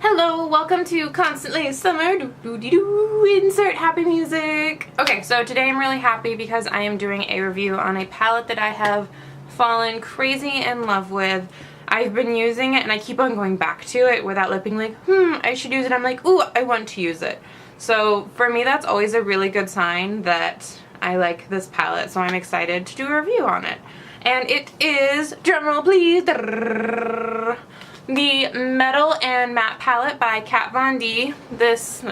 Hello, welcome to Constantly Summer. Insert happy music. Okay, so today I'm really happy because I am doing a review on a palette that I have fallen crazy in love with. I've been using it and I keep on going back to it without being like, I should use it. I'm like, ooh, I want to use it. So for me, that's always a really good sign that I like this palette, so I'm excited to do a review on it. And it is, drumroll please, the Metal and Matte palette by Kat Von D. This,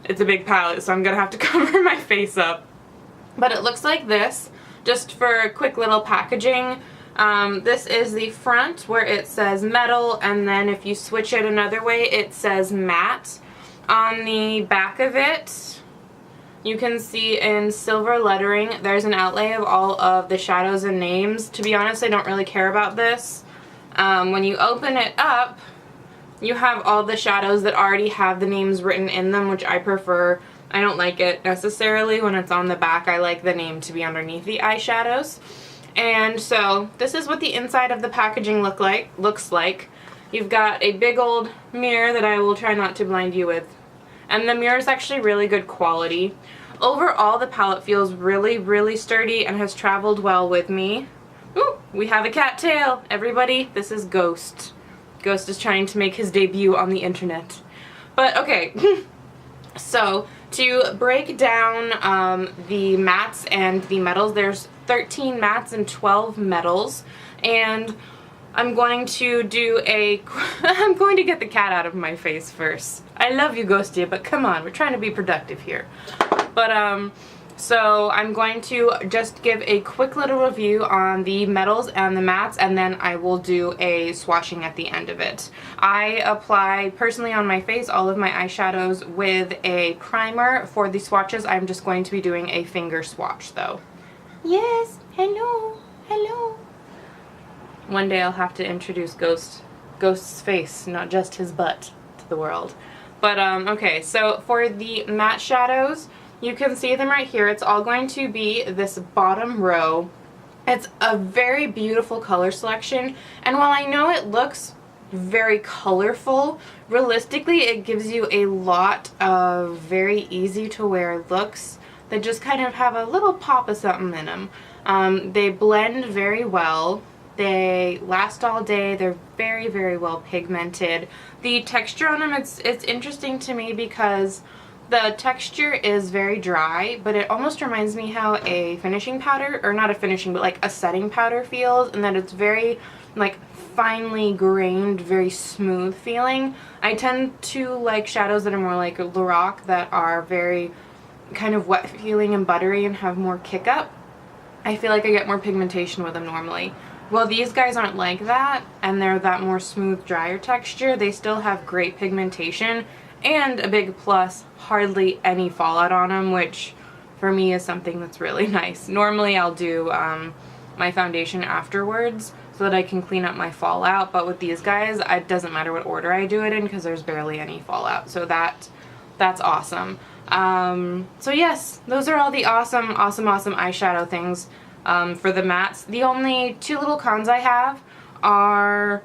it's a big palette, so I'm gonna have to cover my face up. But it looks like this, just for a quick little packaging. This is the front where it says metal, and then if you switch it another way, it says matte. On the back of it, you can see in silver lettering, there's an outlay of all of the shadows and names. To be honest, I don't really care about this. When you open it up, you have all the shadows that already have the names written in them, which I prefer. I don't like it necessarily when it's on the back. I like the name to be underneath the eyeshadows. And so this is what the inside of the packaging looks like. You've got a big old mirror that I will try not to blind you with. And the mirror is actually really good quality. Overall, the palette feels really, really sturdy and has traveled well with me. Ooh, we have a cat tail. Everybody, this is Ghost. Ghost is trying to make his debut on the internet. But okay, so to break down the mattes and the metals, there's 13 mattes and 12 metals. And I'm going to do I'm going to get the cat out of my face first. I love you, Ghosty, but come on, we're trying to be productive here. But, so I'm going to just give a quick little review on the metals and the mattes, and then I will do a swatching at the end of it. I apply, personally on my face, all of my eyeshadows with a primer. For the swatches, I'm just going to be doing a finger swatch, though. Yes, hello, hello. One day I'll have to introduce Ghost's face, not just his butt, to the world. But, okay, so for the matte shadows, you can see them right here. It's all going to be this bottom row. It's a very beautiful color selection, and while I know it looks very colorful, realistically it gives you a lot of very easy to wear looks that just kind of have a little pop of something in them. They blend very well. They last all day. They're very, very well pigmented. The texture on them, it's interesting to me because the texture is very dry, but it almost reminds me how a finishing powder, or not a finishing, but like a setting powder feels, and that it's very like finely grained, very smooth feeling. I tend to like shadows that are more like Lorac, that are very kind of wet feeling and buttery and have more kick up. I feel like I get more pigmentation with them normally. Well, these guys aren't like that, and they're that more smooth, drier texture. They still have great pigmentation, and a big plus, hardly any fallout on them, which for me is something that's really nice. Normally I'll do my foundation afterwards so that I can clean up my fallout, but with these guys, it doesn't matter what order I do it in because there's barely any fallout, so that's awesome. So yes, those are all the awesome eyeshadow things for the mattes. The only two little cons I have are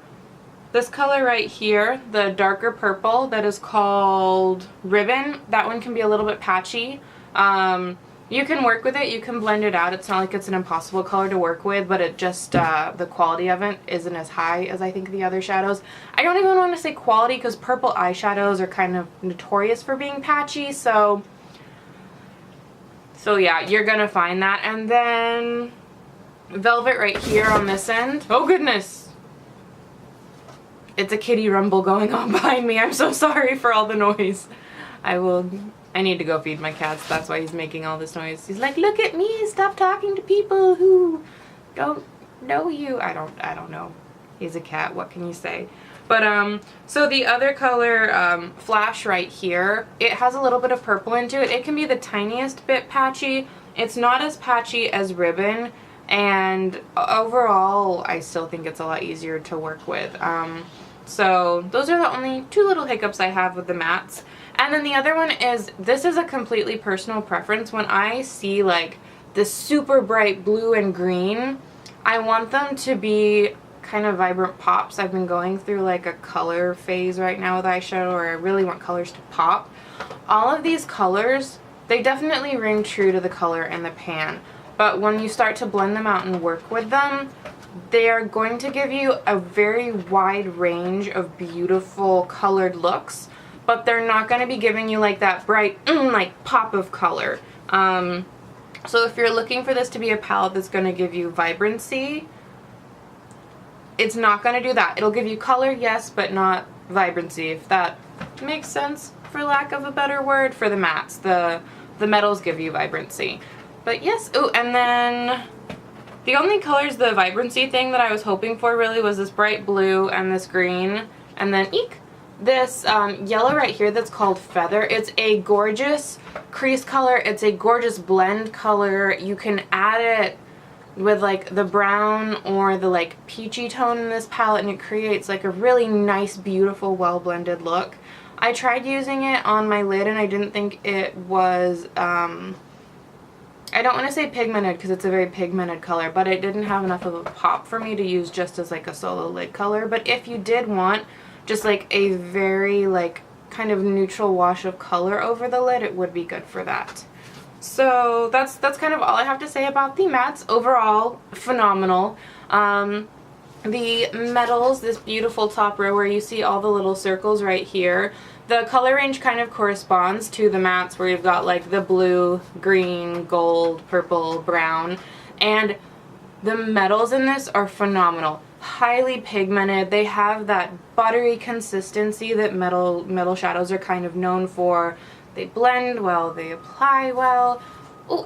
this color right here, the darker purple that is called Ribbon. That one can be a little bit patchy. You can work with it, you can blend it out. It's not like it's an impossible color to work with, but it just, the quality of it isn't as high as I think the other shadows. I don't even want to say quality because purple eyeshadows are kind of notorious for being patchy, so yeah, you're gonna find that. And then Velvet right here on this end. Oh goodness! It's a kitty rumble going on behind me. I'm so sorry for all the noise. I need to go feed my cats. That's why he's making all this noise. He's like, look at me, stop talking to people who don't know you. I don't know. He's a cat, what can you say? But, so the other color, Flash right here, it has a little bit of purple into it. It can be the tiniest bit patchy. It's not as patchy as Ribbon, and overall, I still think it's a lot easier to work with. So those are the only two little hiccups I have with the mattes. And then the other one is, this is a completely personal preference. When I see like this super bright blue and green, I want them to be kind of vibrant pops. I've been going through like a color phase right now with eyeshadow where I really want colors to pop. All of these colors, they definitely ring true to the color in the pan, but when you start to blend them out and work with them, they are going to give you a very wide range of beautiful colored looks, but they're not going to be giving you like that bright like pop of color. So if you're looking for this to be a palette that's going to give you vibrancy, it's not going to do that. It'll give you color, yes, but not vibrancy, if that makes sense, for lack of a better word. For the mattes, the metals give you vibrancy. But yes, oh, and then the only colors, the vibrancy thing that I was hoping for really was this bright blue and this green, and then eek, this yellow right here that's called Feather. It's a gorgeous crease color. It's a gorgeous blend color. You can add it with like the brown or the like peachy tone in this palette, and it creates like a really nice, beautiful, well blended look. I tried using it on my lid and I didn't think it was I don't want to say pigmented because it's a very pigmented color, but it didn't have enough of a pop for me to use just as like a solo lid color. But if you did want just like a very like kind of neutral wash of color over the lid, it would be good for that. So that's kind of all I have to say about the mattes. Overall, phenomenal. The metals, this beautiful top row where you see all the little circles right here, the color range kind of corresponds to the mattes where you've got like the blue, green, gold, purple, brown, and the metals in this are phenomenal. Highly pigmented. They have that buttery consistency that metal shadows are kind of known for. They blend well, they apply well. Oh,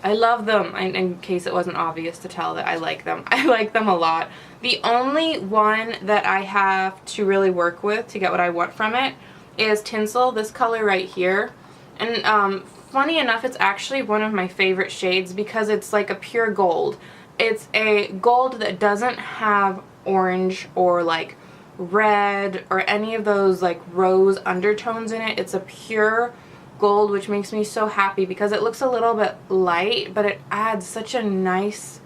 I love them. In case it wasn't obvious to tell that I like them. I like them a lot. The only one that I have to really work with to get what I want from it is Tinsel, this color right here. And funny enough, it's actually one of my favorite shades because it's like a pure gold. It's a gold that doesn't have orange or like red or any of those like rose undertones in it. It's a pure gold, which makes me so happy because it looks a little bit light, but it adds such a nice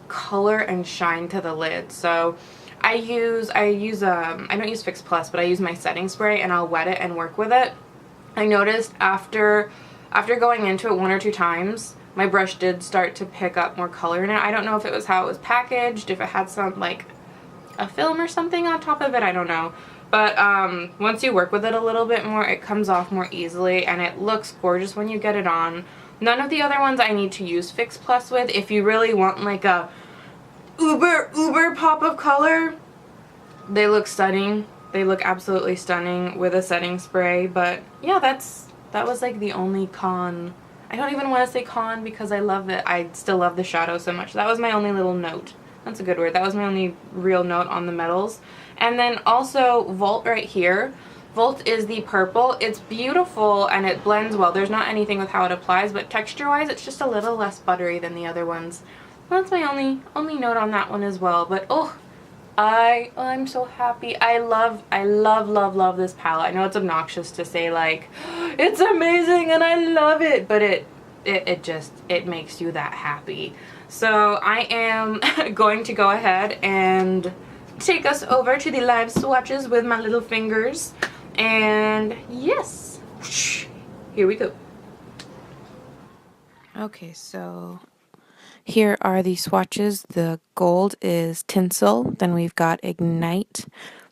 color and shine to the lid. So I don't use Fix Plus, but I use my setting spray and I'll wet it and work with it. I noticed after going into it one or two times, my brush did start to pick up more color in it. I don't know if it was how it was packaged, if it had some like a film or something on top of it, I don't know. But once you work with it a little bit more, it comes off more easily and it looks gorgeous when you get it on. None of the other ones I need to use Fix Plus with. If you really want like a uber pop of color, they look stunning. They look absolutely stunning with a setting spray. But yeah, that was like the only con. I don't even want to say con because I love it. I still love the shadow so much. That was my only little note. That's a good word. That was my only real note on the metals. And then also Volt right here. Volt is the purple. It's beautiful and it blends well. There's not anything with how it applies, but texture-wise, it's just a little less buttery than the other ones. Well, that's my only note on that one as well. But oh, I'm so happy. I love this palette. I know it's obnoxious to say like it's amazing and I love it, but it makes you that happy. So I am going to go ahead and take us over to the live swatches with my little fingers. And yes, here we go. Okay, so here are the swatches. The gold is Tinsel, then we've got Ignite,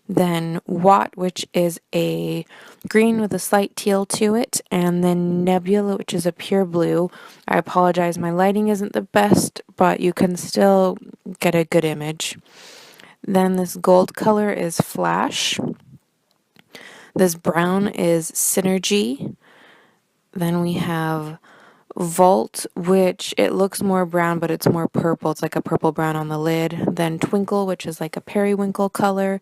then Watt, which is a green with a slight teal to it, and then Nebula, which is a pure blue. I apologize, my lighting isn't the best, but you can still get a good image. Then this gold color is Flash. This brown is Synergy. Then we have Volt, which it looks more brown, but it's more purple. It's like a purple brown on the lid. Then Twinkle, which is like a periwinkle color.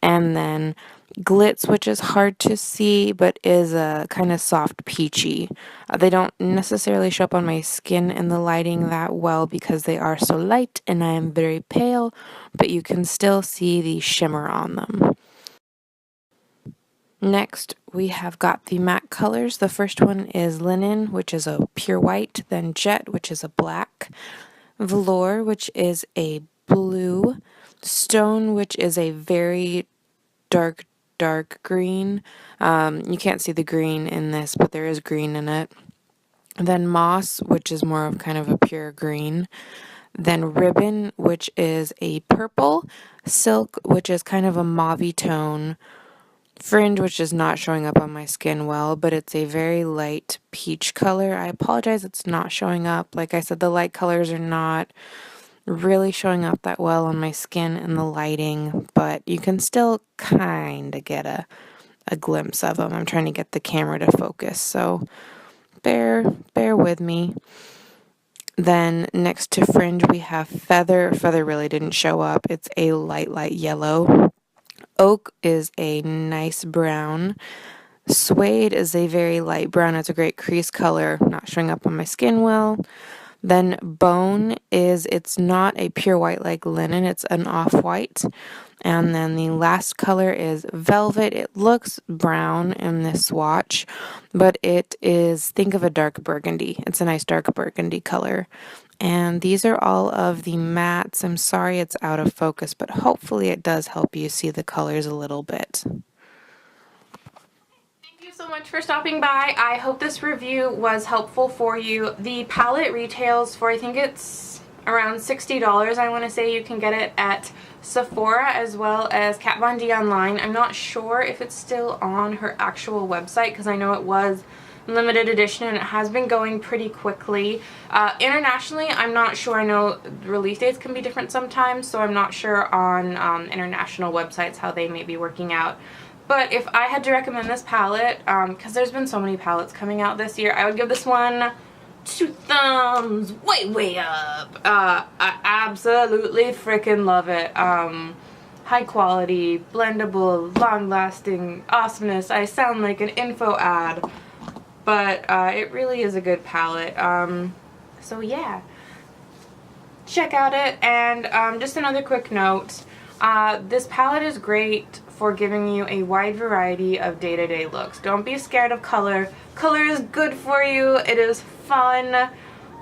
And then Glitz, which is hard to see, but is a kind of soft peachy. They don't necessarily show up on my skin in the lighting that well because they are so light and I am very pale, but you can still see the shimmer on them. Next, we have got the matte colors. The first one is Linen, which is a pure white, then Jet, which is a black, Velour, which is a blue, Stone, which is a very dark green. You can't see the green in this, but there is green in it. Then Moss, which is more of kind of a pure green. Then Ribbon, which is a purple. Silk, which is kind of a mauvey tone. Fringe, which is not showing up on my skin well, but it's a very light peach color. I apologize it's not showing up. Like I said, the light colors are not really showing up that well on my skin in the lighting, but you can still kind of get a glimpse of them. I'm trying to get the camera to focus, so bear with me. Then next to Fringe we have Feather. Feather really didn't show up. It's a light yellow. Oak is a nice brown. Suede is a very light brown. It's a great crease color, not showing up on my skin well. Then Bone it's not a pure white like linen, it's an off-white. And then the last color is Velvet. It looks brown in this swatch, but it is, think of a dark burgundy. It's a nice dark burgundy color. And these are all of the mattes. I'm sorry it's out of focus, but hopefully it does help you see the colors a little bit. Thank you so much for stopping by. I hope this review was helpful for you. The palette retails for, I think it's around $60. I want to say you can get it at Sephora as well as Kat Von D online. I'm not sure if it's still on her actual website because I know it was limited edition and it has been going pretty quickly. Internationally, I'm not sure. I know release dates can be different sometimes, so I'm not sure on international websites how they may be working out. But if I had to recommend this palette, because there's been so many palettes coming out this year, I would give this one 2 thumbs way up. I absolutely freaking love it. High quality, blendable, long lasting awesomeness. I sound like an info ad, but it really is a good palette. So yeah, check out it. And just another quick note, this palette is great for giving you a wide variety of day-to-day looks. Don't be scared of color. Color is good for you. It is fun,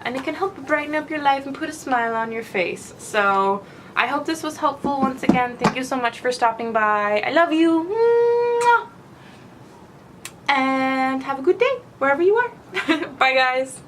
and it can help brighten up your life and put a smile on your face. So I hope this was helpful. Once again, thank you so much for stopping by. I love you. Mwah! And have a good day wherever you are. Bye guys.